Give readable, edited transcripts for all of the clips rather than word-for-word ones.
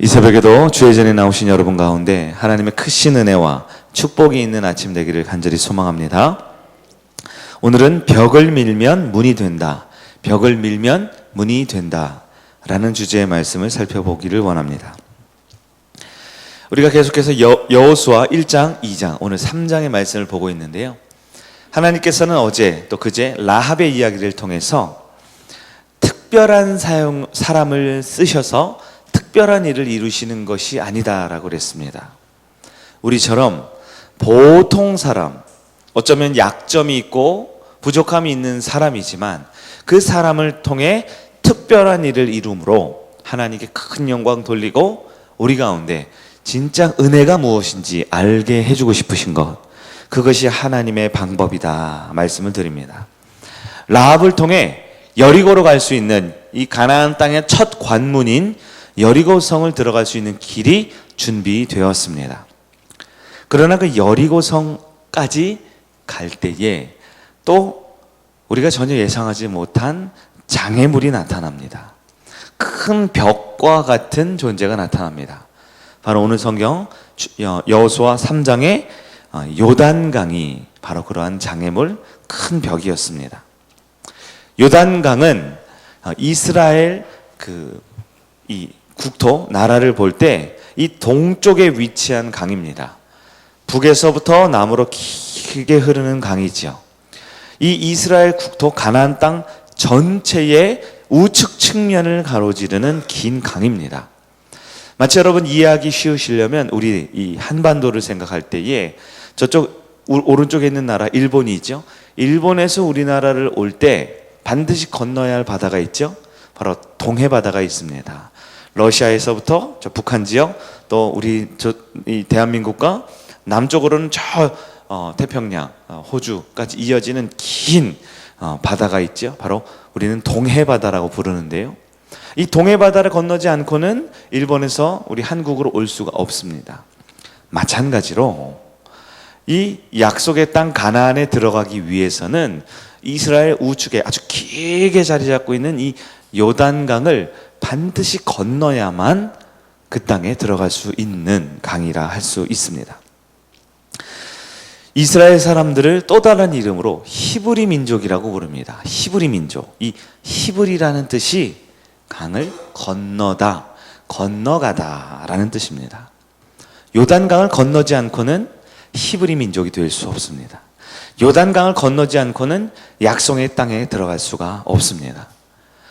이 새벽에도 주의 전에 나오신 여러분 가운데 하나님의 크신 은혜와 축복이 있는 아침 되기를 간절히 소망합니다. 오늘은 벽을 밀면 문이 된다. 벽을 밀면 문이 된다. 라는 주제의 말씀을 살펴보기를 원합니다. 우리가 계속해서 여호수아 1장, 2장, 오늘 3장의 말씀을 보고 있는데요. 하나님께서는 어제 또 그제 라합의 이야기를 통해서 특별한 사람을 쓰셔서 특별한 일을 이루시는 것이 아니다라고 그랬습니다. 우리처럼 보통 사람, 어쩌면 약점이 있고 부족함이 있는 사람이지만 그 사람을 통해 특별한 일을 이룸으로 하나님께 큰 영광 돌리고 우리 가운데 진짜 은혜가 무엇인지 알게 해주고 싶으신 것, 그것이 하나님의 방법이다 말씀을 드립니다. 라합을 통해 여리고로 갈 수 있는 이 가나안 땅의 첫 관문인 여리고성을 들어갈 수 있는 길이 준비되었습니다. 그러나 그 여리고성까지 갈 때에 또 우리가 전혀 예상하지 못한 장애물이 나타납니다. 큰 벽과 같은 존재가 나타납니다. 바로 오늘 성경 여호수아 3장의 요단강이 바로 그러한 장애물, 큰 벽이었습니다. 요단강은 이스라엘 이 국토, 나라를 볼 때 이 동쪽에 위치한 강입니다. 북에서부터 남으로 길게 흐르는 강이지요. 이 이스라엘 국토 가나안 땅 전체의 우측 측면을 가로지르는 긴 강입니다. 마치 여러분 이해하기 쉬우시려면 우리 이 한반도를 생각할 때에 저쪽 오른쪽에 있는 나라 일본이죠. 일본에서 우리나라를 올 때 반드시 건너야 할 바다가 있죠. 바로 동해바다가 있습니다. 러시아에서부터 저 북한 지역, 또 우리 이 대한민국과 남쪽으로는 저 태평양, 호주까지 이어지는 긴 바다가 있죠. 바로 우리는 동해바다라고 부르는데요. 이 동해바다를 건너지 않고는 일본에서 우리 한국으로 올 수가 없습니다. 마찬가지로 이 약속의 땅 가나안에 들어가기 위해서는 이스라엘 우측에 아주 길게 자리 잡고 있는 이 요단강을 반드시 건너야만 그 땅에 들어갈 수 있는 강이라 할 수 있습니다. 이스라엘 사람들을 또 다른 이름으로 히브리 민족이라고 부릅니다. 히브리 민족. 이 히브리라는 뜻이 강을 건너다, 건너가다 라는 뜻입니다. 요단강을 건너지 않고는 히브리 민족이 될 수 없습니다. 요단강을 건너지 않고는 약속의 땅에 들어갈 수가 없습니다.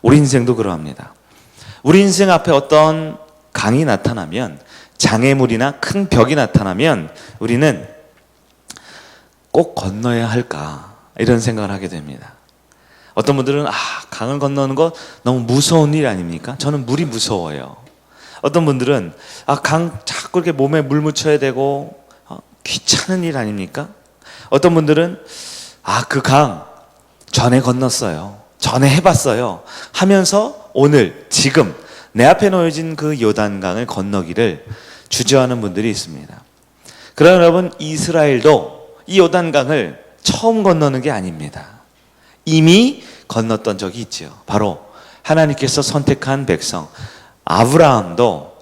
우리 인생도 그러합니다. 우리 인생 앞에 어떤 강이 나타나면, 장애물이나 큰 벽이 나타나면 우리는 꼭 건너야 할까 이런 생각을 하게 됩니다. 어떤 분들은 강을 건너는 거 너무 무서운 일 아닙니까? 저는 물이 무서워요. 어떤 분들은 강 자꾸 이렇게 몸에 물 묻혀야 되고 귀찮은 일 아닙니까? 어떤 분들은 그 강 전에 건넜어요, 전에 해봤어요 하면서 오늘 지금 내 앞에 놓여진 그 요단강을 건너기를 주저하는 분들이 있습니다. 그러나 여러분, 이스라엘도 이 요단강을 처음 건너는 게 아닙니다. 이미 건넜던 적이 있죠. 바로 하나님께서 선택한 백성 아브라함도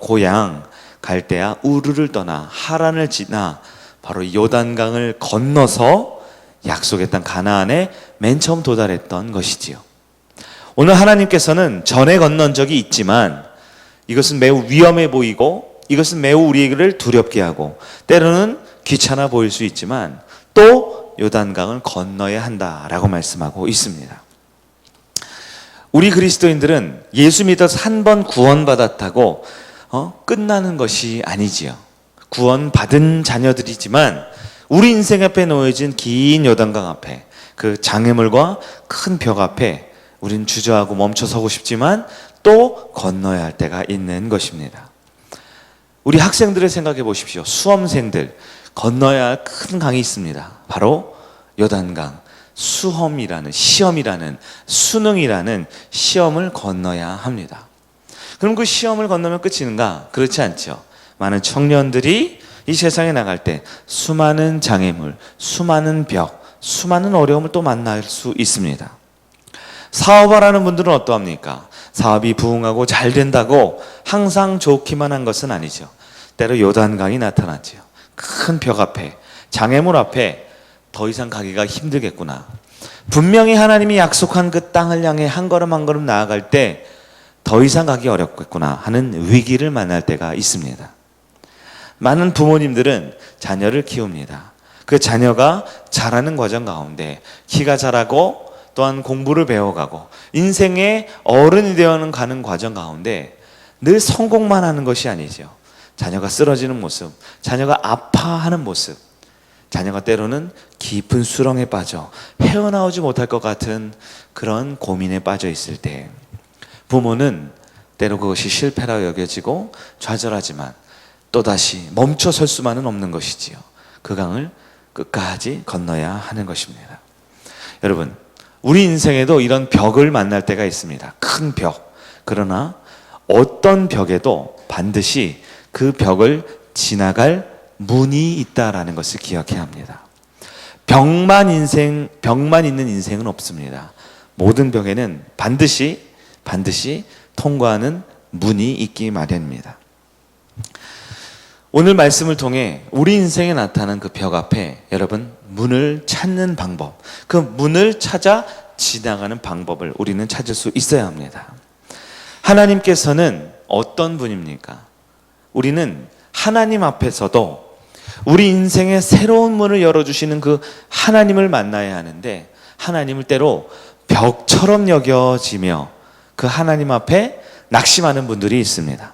고향 갈대아 우르를 떠나 하란을 지나 바로 요단강을 건너서 약속의 땅 가나안에 맨 처음 도달했던 것이지요. 오늘 하나님께서는 전에 건넌 적이 있지만 이것은 매우 위험해 보이고 이것은 매우 우리를 두렵게 하고 때로는 귀찮아 보일 수 있지만 또 요단강을 건너야 한다라고 말씀하고 있습니다. 우리 그리스도인들은 예수 믿어서 한 번 구원받았다고 끝나는 것이 아니지요. 구원받은 자녀들이지만 우리 인생 앞에 놓여진 긴 요단강 앞에 그 장애물과 큰 벽 앞에 우린 주저하고 멈춰서고 싶지만 또 건너야 할 때가 있는 것입니다. 우리 학생들을 생각해 보십시오. 수험생들 건너야 할 큰 강이 있습니다. 바로 요단강, 시험이라는 수능이라는 시험을 건너야 합니다. 그럼 그 시험을 건너면 끝이는가? 그렇지 않죠. 많은 청년들이 이 세상에 나갈 때 수많은 장애물, 수많은 벽, 수많은 어려움을 또 만날 수 있습니다. 사업을 하는 분들은 어떠합니까? 사업이 부흥하고 잘 된다고 항상 좋기만 한 것은 아니죠. 때로 요단강이 나타나지요. 큰 벽 앞에, 장애물 앞에 더 이상 가기가 힘들겠구나. 분명히 하나님이 약속한 그 땅을 향해 한 걸음 한 걸음 나아갈 때 더 이상 가기 어렵겠구나 하는 위기를 만날 때가 있습니다. 많은 부모님들은 자녀를 키웁니다. 그 자녀가 자라는 과정 가운데 키가 자라고 또한 공부를 배워가고 인생의 어른이 되어가는 가는 과정 가운데 늘 성공만 하는 것이 아니죠. 자녀가 쓰러지는 모습, 자녀가 아파하는 모습, 자녀가 때로는 깊은 수렁에 빠져 헤어나오지 못할 것 같은 그런 고민에 빠져 있을 때 부모는 때로 그것이 실패라 여겨지고 좌절하지만 또다시 멈춰 설 수만은 없는 것이지요. 그 강을 끝까지 건너야 하는 것입니다. 여러분, 우리 인생에도 이런 벽을 만날 때가 있습니다. 큰 벽. 그러나 어떤 벽에도 반드시 그 벽을 지나갈 문이 있다라는 것을 기억해야 합니다. 벽만 있는 인생은 없습니다. 모든 벽에는 반드시 통과하는 문이 있기 마련입니다. 오늘 말씀을 통해 우리 인생에 나타난 그 벽 앞에 여러분 문을 찾는 방법, 그 문을 찾아 지나가는 방법을 우리는 찾을 수 있어야 합니다. 하나님께서는 어떤 분입니까? 우리는 하나님 앞에서도 우리 인생에 새로운 문을 열어주시는 그 하나님을 만나야 하는데 하나님을 때로 벽처럼 여겨지며 그 하나님 앞에 낙심하는 분들이 있습니다.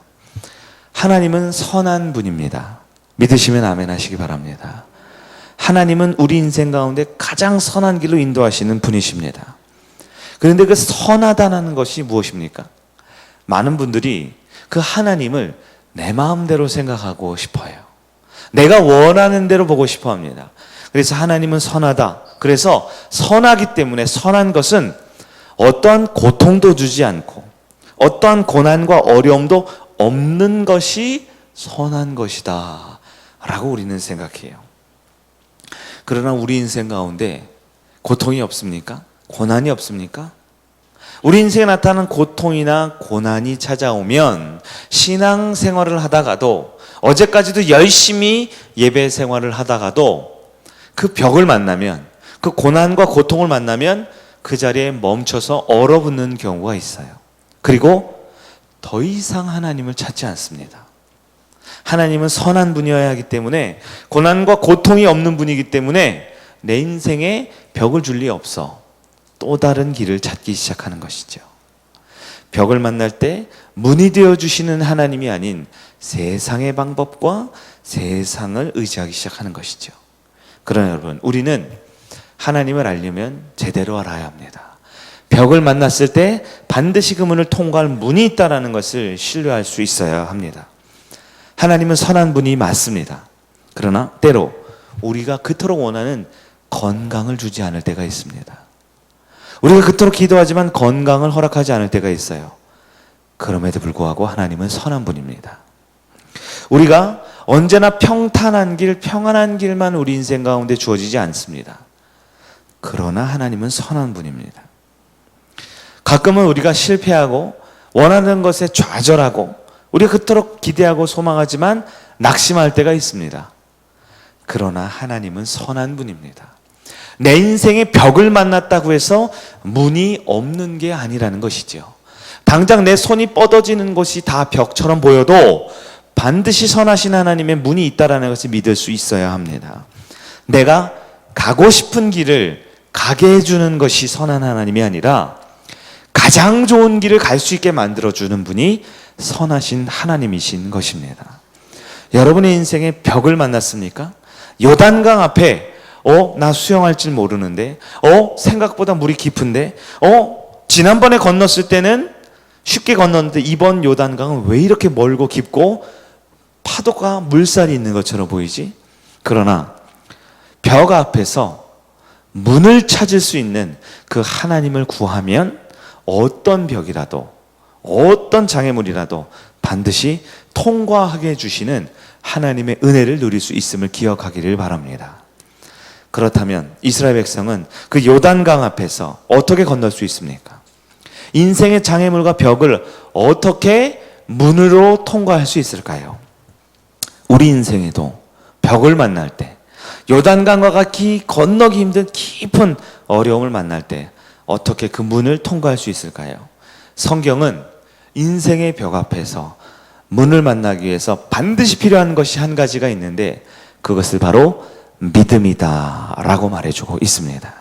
하나님은 선한 분입니다. 믿으시면 아멘 하시기 바랍니다. 하나님은 우리 인생 가운데 가장 선한 길로 인도하시는 분이십니다. 그런데 그 선하다는 것이 무엇입니까? 많은 분들이 그 하나님을 내 마음대로 생각하고 싶어요. 내가 원하는 대로 보고 싶어 합니다. 그래서 하나님은 선하다. 그래서 선하기 때문에 선한 것은 어떠한 고통도 주지 않고 어떠한 고난과 어려움도 없는 것이 선한 것이다 라고 우리는 생각해요. 그러나 우리 인생 가운데 고통이 없습니까? 고난이 없습니까? 우리 인생에 나타나는 고통이나 고난이 찾아오면 신앙생활을 하다가도 어제까지도 열심히 예배 생활을 하다가도 그 벽을 만나면 그 고난과 고통을 만나면 그 자리에 멈춰서 얼어붙는 경우가 있어요. 그리고 더 이상 하나님을 찾지 않습니다. 하나님은 선한 분이어야 하기 때문에 고난과 고통이 없는 분이기 때문에 내 인생에 벽을 줄 리 없어 또 다른 길을 찾기 시작하는 것이죠. 벽을 만날 때 문이 되어주시는 하나님이 아닌 세상의 방법과 세상을 의지하기 시작하는 것이죠. 그러나 여러분, 우리는 하나님을 알려면 제대로 알아야 합니다. 벽을 만났을 때 반드시 그 문을 통과할 문이 있다는 것을 신뢰할 수 있어야 합니다. 하나님은 선한 분이 맞습니다. 그러나 때로 우리가 그토록 원하는 건강을 주지 않을 때가 있습니다. 우리가 그토록 기도하지만 건강을 허락하지 않을 때가 있어요. 그럼에도 불구하고 하나님은 선한 분입니다. 우리가 언제나 평탄한 길, 평안한 길만 우리 인생 가운데 주어지지 않습니다. 그러나 하나님은 선한 분입니다. 가끔은 우리가 실패하고 원하는 것에 좌절하고 우리가 그토록 기대하고 소망하지만 낙심할 때가 있습니다. 그러나 하나님은 선한 분입니다. 내 인생의 벽을 만났다고 해서 문이 없는 게 아니라는 것이죠. 당장 내 손이 뻗어지는 것이 다 벽처럼 보여도 반드시 선하신 하나님의 문이 있다는 것을 믿을 수 있어야 합니다. 내가 가고 싶은 길을 가게 해주는 것이 선한 하나님이 아니라 가장 좋은 길을 갈 수 있게 만들어주는 분이 선하신 하나님이신 것입니다. 여러분의 인생에 벽을 만났습니까? 요단강 앞에 나 수영할 줄 모르는데 생각보다 물이 깊은데 지난번에 건넜을 때는 쉽게 건넜는데 이번 요단강은 왜 이렇게 멀고 깊고 파도가 물살이 있는 것처럼 보이지? 그러나 벽 앞에서 문을 찾을 수 있는 그 하나님을 구하면 어떤 벽이라도 어떤 장애물이라도 반드시 통과하게 해주시는 하나님의 은혜를 누릴 수 있음을 기억하기를 바랍니다. 그렇다면 이스라엘 백성은 그 요단강 앞에서 어떻게 건널 수 있습니까? 인생의 장애물과 벽을 어떻게 문으로 통과할 수 있을까요? 우리 인생에도 벽을 만날 때, 요단강과 같이 건너기 힘든 깊은 어려움을 만날 때 어떻게 그 문을 통과할 수 있을까요? 성경은 인생의 벽 앞에서 문을 만나기 위해서 반드시 필요한 것이 한 가지가 있는데 그것을 바로 믿음이다 라고 말해주고 있습니다.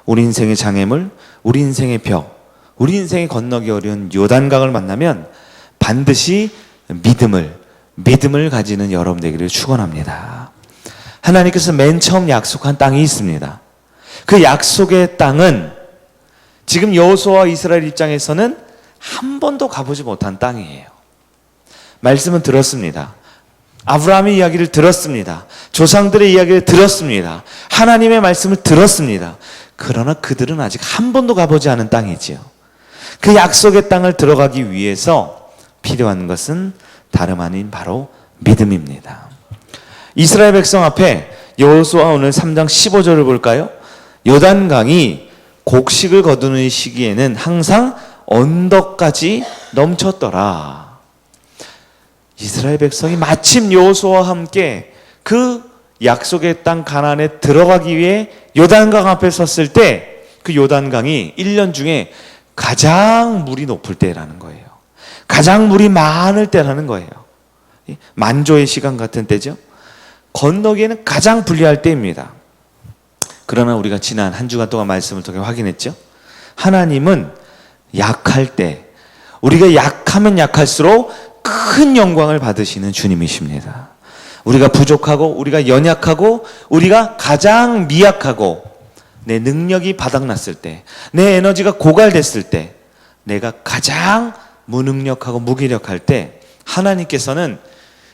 우리 인생의 장애물, 우리 인생의 벽, 우리 인생이 건너기 어려운 요단강을 만나면 반드시 믿음을 가지는 여러분 되기를 축원합니다. 하나님께서 맨 처음 약속한 땅이 있습니다. 그 약속의 땅은 지금 여호수아와 이스라엘 입장에서는 한 번도 가보지 못한 땅이에요. 말씀은 들었습니다. 아브라함의 이야기를 들었습니다. 조상들의 이야기를 들었습니다. 하나님의 말씀을 들었습니다. 그러나 그들은 아직 한 번도 가보지 않은 땅이지요. 그 약속의 땅을 들어가기 위해서 필요한 것은 다름 아닌 바로 믿음입니다. 이스라엘 백성 앞에 여호수아 오늘 3장 15절을 볼까요? 요단강이 곡식을 거두는 시기에는 항상 언덕까지 넘쳤더라. 이스라엘 백성이 마침 여호수아와 함께 그 약속의 땅 가나안에 들어가기 위해 요단강 앞에 섰을 때 그 요단강이 1년 중에 가장 물이 높을 때라는 거예요. 가장 물이 많을 때라는 거예요. 만조의 시간 같은 때죠. 건너기에는 가장 불리할 때입니다. 그러나 우리가 지난 한 주간 동안 말씀을 통해 확인했죠. 하나님은 약할 때, 우리가 약하면 약할수록 큰 영광을 받으시는 주님이십니다. 우리가 부족하고, 우리가 연약하고, 우리가 가장 미약하고, 내 능력이 바닥났을 때, 내 에너지가 고갈됐을 때, 내가 가장 무능력하고 무기력할 때, 하나님께서는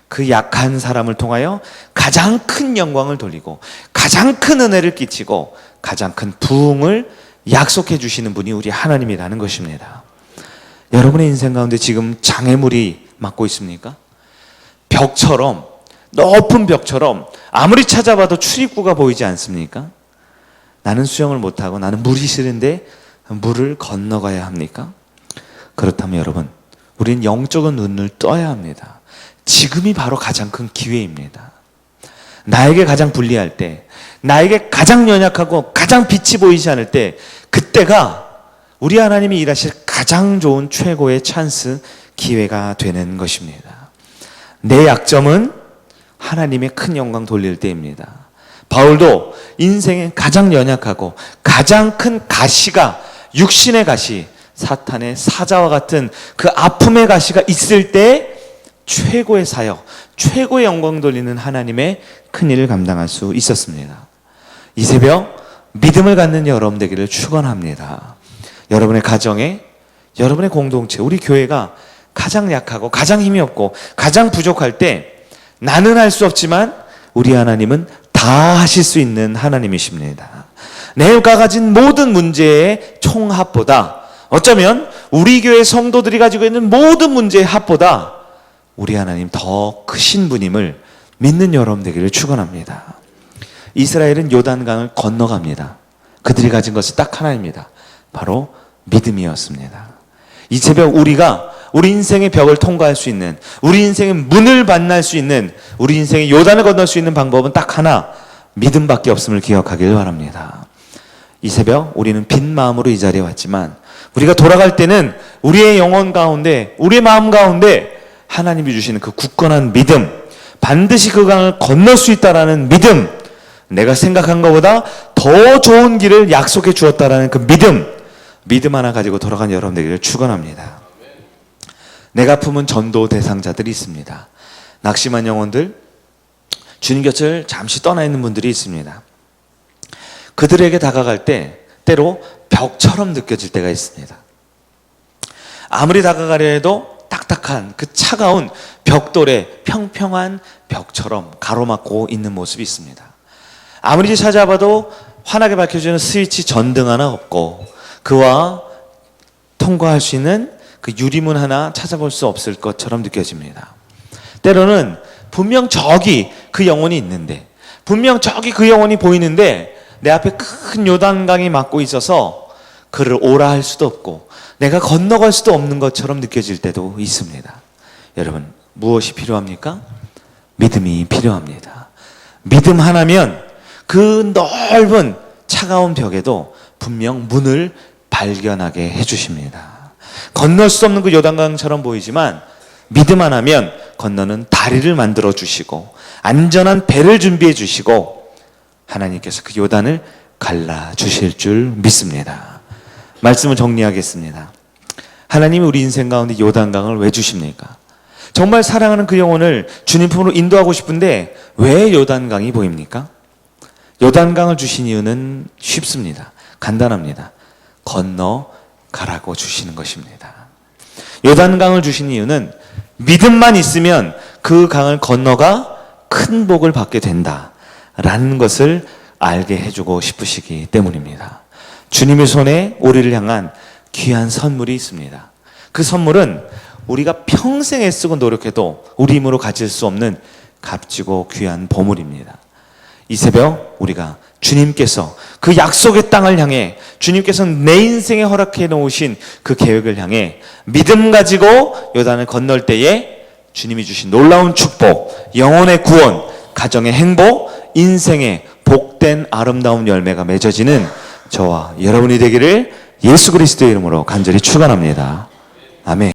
그 약한 사람을 통하여 가장 큰 영광을 돌리고 가장 큰 은혜를 끼치고 가장 큰 부흥을 약속해 주시는 분이 우리 하나님이라는 것입니다. 여러분의 인생 가운데 지금 장애물이 막고 있습니까? 벽처럼, 높은 벽처럼 아무리 찾아봐도 출입구가 보이지 않습니까? 나는 수영을 못하고 나는 물이 싫은데 물을 건너가야 합니까? 그렇다면 여러분, 우리는 영적인 눈을 떠야 합니다. 지금이 바로 가장 큰 기회입니다. 나에게 가장 불리할 때, 나에게 가장 연약하고 가장 빛이 보이지 않을 때, 그때가 우리 하나님이 일하실 가장 좋은 최고의 찬스, 기회가 되는 것입니다. 내 약점은 하나님의 큰 영광 돌릴 때입니다. 바울도 인생에 가장 연약하고 가장 큰 가시가, 육신의 가시, 사탄의 사자와 같은 그 아픔의 가시가 있을 때 최고의 사역, 최고의 영광 돌리는 하나님의 큰 일을 감당할 수 있었습니다. 이 새벽 믿음을 갖는 여러분 되기를 축원합니다. 여러분의 가정에, 여러분의 공동체, 우리 교회가 가장 약하고 가장 힘이 없고 가장 부족할 때 나는 할 수 없지만 우리 하나님은 다 하실 수 있는 하나님이십니다. 내가 가진 모든 문제의 총합보다, 어쩌면 우리 교회 성도들이 가지고 있는 모든 문제의 합보다 우리 하나님 더 크신 분임을 믿는 여러분 되기를 축원합니다. 이스라엘은 요단강을 건너갑니다. 그들이 가진 것이 딱 하나입니다. 바로 믿음이었습니다. 이 새벽 우리가 우리 인생의 벽을 통과할 수 있는, 우리 인생의 문을 만날 수 있는, 우리 인생의 요단을 건널 수 있는 방법은 딱 하나, 믿음밖에 없음을 기억하길 바랍니다. 이 새벽 우리는 빈 마음으로 이 자리에 왔지만 우리가 돌아갈 때는 우리의 영혼 가운데, 우리의 마음 가운데 하나님이 주시는 그 굳건한 믿음, 반드시 그 강을 건널 수 있다라는 믿음, 내가 생각한 것보다 더 좋은 길을 약속해 주었다라는 그 믿음 하나 가지고 돌아간 여러분 되기를 축원합니다. 내가 품은 전도 대상자들이 있습니다. 낙심한 영혼들, 주님 곁을 잠시 떠나 있는 분들이 있습니다. 그들에게 다가갈 때 때로 벽처럼 느껴질 때가 있습니다. 아무리 다가가려 해도 딱딱한 그 차가운 벽돌에 평평한 벽처럼 가로막고 있는 모습이 있습니다. 아무리 찾아봐도 환하게 밝혀주는 스위치 전등 하나 없고 그와 통과할 수 있는 그 유리문 하나 찾아볼 수 없을 것처럼 느껴집니다. 때로는 분명 저기 그 영혼이 있는데, 분명 저기 그 영혼이 보이는데 내 앞에 큰 요단강이 막고 있어서 그를 오라 할 수도 없고 내가 건너갈 수도 없는 것처럼 느껴질 때도 있습니다. 여러분, 무엇이 필요합니까? 믿음이 필요합니다. 믿음 하나면 그 넓은 차가운 벽에도 분명 문을 발견하게 해주십니다. 건널 수 없는 그 요단강처럼 보이지만 믿음 하나면 건너는 다리를 만들어 주시고 안전한 배를 준비해 주시고 하나님께서 그 요단을 갈라 주실 줄 믿습니다. 말씀을 정리하겠습니다. 하나님이 우리 인생 가운데 요단강을 왜 주십니까? 정말 사랑하는 그 영혼을 주님 품으로 인도하고 싶은데 왜 요단강이 보입니까? 요단강을 주신 이유는 쉽습니다. 간단합니다. 건너가라고 주시는 것입니다. 요단강을 주신 이유는 믿음만 있으면 그 강을 건너가 큰 복을 받게 된다라는 것을 알게 해주고 싶으시기 때문입니다. 주님의 손에 우리를 향한 귀한 선물이 있습니다. 그 선물은 우리가 평생 애쓰고 노력해도 우리 힘으로 가질 수 없는 값지고 귀한 보물입니다. 이 새벽 우리가 주님께서 그 약속의 땅을 향해 주님께서 내 인생에 허락해 놓으신 그 계획을 향해 믿음 가지고 요단을 건널 때에 주님이 주신 놀라운 축복, 영혼의 구원, 가정의 행복, 인생의 복된 아름다운 열매가 맺어지는 저와 여러분이 되기를 예수 그리스도의 이름으로 간절히 축원합니다. 아멘.